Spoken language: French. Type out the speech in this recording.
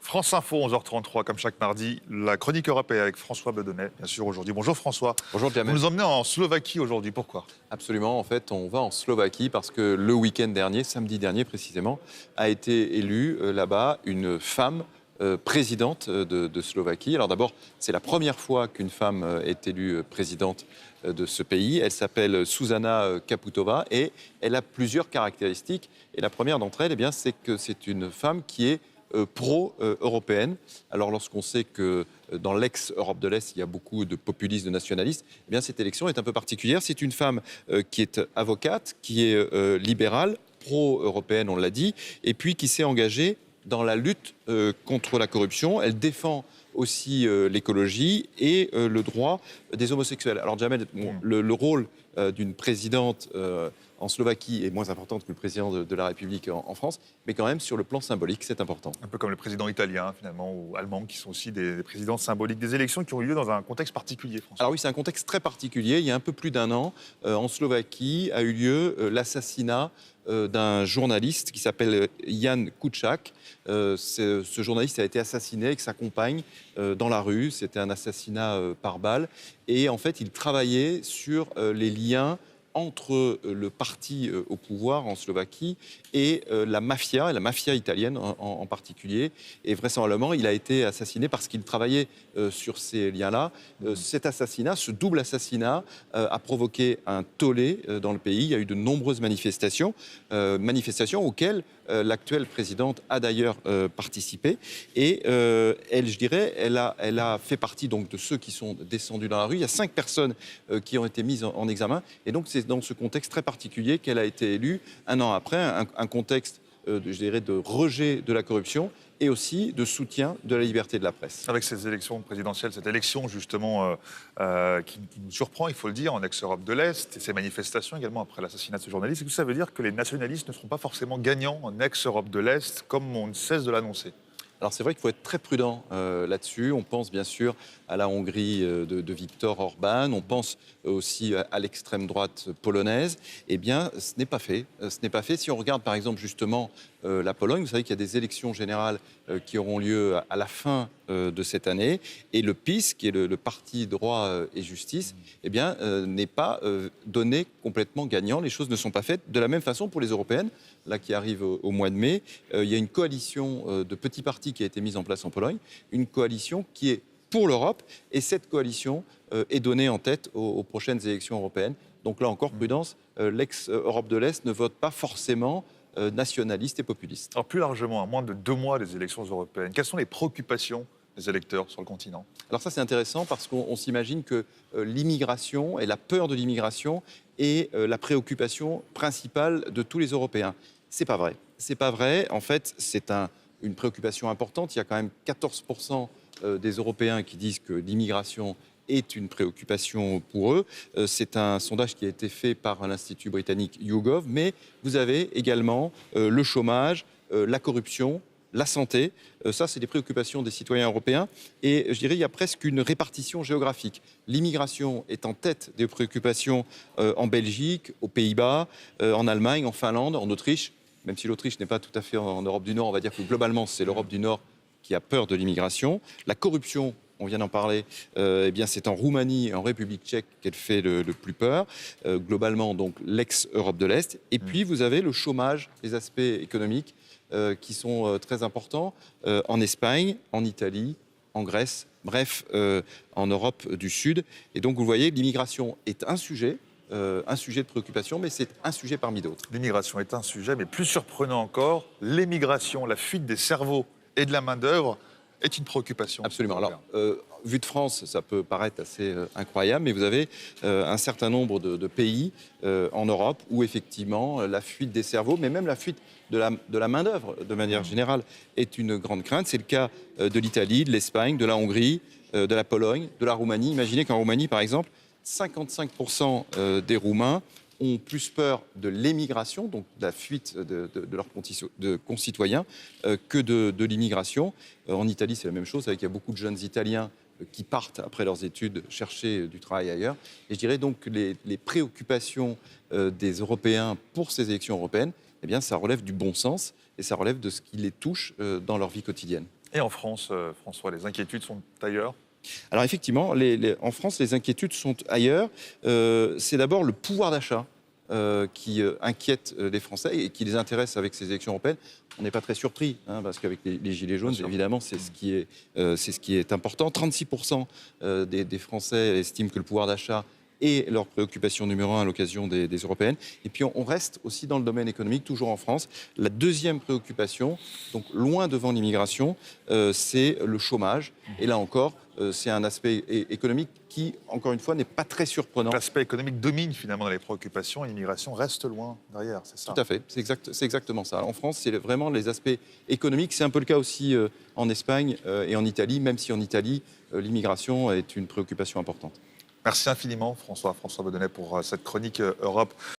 France Info, 11h33, comme chaque mardi, la chronique européenne avec François Bedonnay, bien sûr, aujourd'hui. Bonjour François. Bonjour Jamel. Vous nous emmenez en Slovaquie aujourd'hui, pourquoi? Absolument, en fait, on va en Slovaquie parce que le week-end dernier, samedi dernier précisément, a été élue là-bas une femme présidente de Slovaquie. Alors d'abord, c'est la première fois qu'une femme est élue présidente de ce pays. Elle s'appelle Zuzana Čaputová et elle a plusieurs caractéristiques. Et la première d'entre elles, c'est que c'est une femme qui est pro-européenne. Alors lorsqu'on sait que dans l'ex-Europe de l'Est, il y a beaucoup de populistes, de nationalistes, cette élection est un peu particulière. C'est une femme qui est avocate, qui est libérale, pro-européenne, on l'a dit, et puis qui s'est engagée dans la lutte contre la corruption. Elle défend aussi l'écologie et le droit des homosexuels. Alors Jamel, le rôle d'une présidente en Slovaquie est moins importante que le président de la République en France, mais quand même sur le plan symbolique, c'est important. Un peu comme le président italien finalement, ou allemand, qui sont aussi des présidents symboliques. Des élections qui ont eu lieu dans un contexte particulier, François. Alors oui, c'est un contexte très particulier. Il y a un peu plus d'un an, en Slovaquie, a eu lieu l'assassinat d'un journaliste qui s'appelle Jan Kuciak. Ce journaliste a été assassiné avec sa compagne dans la rue. C'était un assassinat par balle. Et en fait, il travaillait sur les liens entre le parti au pouvoir en Slovaquie et la mafia italienne en particulier. Et vraisemblablement, il a été assassiné parce qu'il travaillait sur ces liens-là. Cet assassinat, ce double assassinat, a provoqué un tollé dans le pays. Il y a eu de nombreuses manifestations auxquelles l'actuelle présidente a d'ailleurs participé. Et elle a fait partie donc de ceux qui sont descendus dans la rue. Il y a 5 personnes qui ont été mises en examen. Et donc c'est dans ce contexte très particulier qu'elle a été élue un an après, un contexte de rejet de la corruption et aussi de soutien de la liberté de la presse. Avec ces élections présidentielles, cette élection justement qui nous surprend, il faut le dire, en ex-Europe de l'Est, et ces manifestations également après l'assassinat de ce journaliste, est-ce que ça veut dire que les nationalistes ne seront pas forcément gagnants en ex-Europe de l'Est, comme on ne cesse de l'annoncer? Alors c'est vrai qu'il faut être très prudent là-dessus. On pense bien sûr à la Hongrie de Viktor Orban, on pense aussi à l'extrême droite polonaise. Eh bien, ce n'est pas fait. Ce n'est pas fait. Si on regarde par exemple justement la Pologne, vous savez qu'il y a des élections générales qui auront lieu à la fin de cette année. Et le PiS, qui est le parti droit et justice, n'est pas donné complètement gagnant. Les choses ne sont pas faites. De la même façon pour les européennes, là qui arrivent au mois de mai, il y a une coalition de petits partis qui a été mise en place en Pologne, une coalition qui est pour l'Europe, et cette coalition est donnée en tête aux prochaines élections européennes. Donc là encore, prudence, l'ex-Europe de l'Est ne vote pas forcément nationaliste et populiste. Alors plus largement, à moins de 2 mois des élections européennes, quelles sont les préoccupations des électeurs sur le continent? Alors ça c'est intéressant parce qu'on s'imagine que l'immigration et la peur de l'immigration est la préoccupation principale de tous les Européens. C'est pas vrai. C'est pas vrai. En fait, c'est une préoccupation importante. Il y a quand même 14% des Européens qui disent que l'immigration est une préoccupation pour eux. C'est un sondage qui a été fait par l'Institut britannique YouGov, mais vous avez également le chômage, la corruption, la santé. Ça, c'est des préoccupations des citoyens européens. Et je dirais qu'il y a presque une répartition géographique. L'immigration est en tête des préoccupations en Belgique, aux Pays-Bas, en Allemagne, en Finlande, en Autriche. Même si l'Autriche n'est pas tout à fait en Europe du Nord, on va dire que globalement, c'est l'Europe du Nord qui a peur de l'immigration. La corruption, on vient d'en parler, c'est en Roumanie et en République tchèque qu'elle fait le plus peur. Globalement, donc, l'ex-Europe de l'Est. Et puis, vous avez le chômage, les aspects économiques qui sont très importants en Espagne, en Italie, en Grèce, bref, en Europe du Sud. Et donc, vous voyez, l'immigration est un sujet de préoccupation, mais c'est un sujet parmi d'autres. L'immigration est un sujet, mais plus surprenant encore, l'émigration, la fuite des cerveaux et de la main-d'œuvre est une préoccupation. Absolument. Alors, vu de France, ça peut paraître assez incroyable, mais vous avez un certain nombre de pays en Europe où effectivement la fuite des cerveaux, mais même la fuite de la main-d'œuvre de manière générale, est une grande crainte. C'est le cas de l'Italie, de l'Espagne, de la Hongrie, de la Pologne, de la Roumanie. Imaginez qu'en Roumanie, par exemple, 55% des Roumains ont plus peur de l'émigration, donc de la fuite de leurs concitoyens, que de l'immigration. En Italie, c'est la même chose, avec il y a beaucoup de jeunes Italiens qui partent après leurs études chercher du travail ailleurs. Et je dirais donc que les préoccupations des Européens pour ces élections européennes eh bien, ça relève du bon sens et ça relève de ce qui les touche dans leur vie quotidienne. Et en France, François, les inquiétudes sont ailleurs? Alors effectivement, en France, les inquiétudes sont ailleurs. C'est d'abord le pouvoir d'achat qui inquiète les Français et qui les intéresse avec ces élections européennes. On n'est pas très surpris, hein, parce qu'avec les Gilets jaunes, évidemment, c'est ce qui est important. 36% des Français estiment que le pouvoir d'achat est leur préoccupation numéro un à l'occasion des européennes. Et puis on reste aussi dans le domaine économique, toujours en France. La deuxième préoccupation, donc loin devant l'immigration, c'est le chômage. Et là encore, c'est un aspect économique qui, encore une fois, n'est pas très surprenant. L'aspect économique domine finalement dans les préoccupations et l'immigration reste loin derrière, c'est ça? Tout à fait, c'est exactement ça. En France, c'est vraiment les aspects économiques. C'est un peu le cas aussi en Espagne et en Italie, même si en Italie, l'immigration est une préoccupation importante. Merci infiniment François Baudonnet pour cette chronique Europe.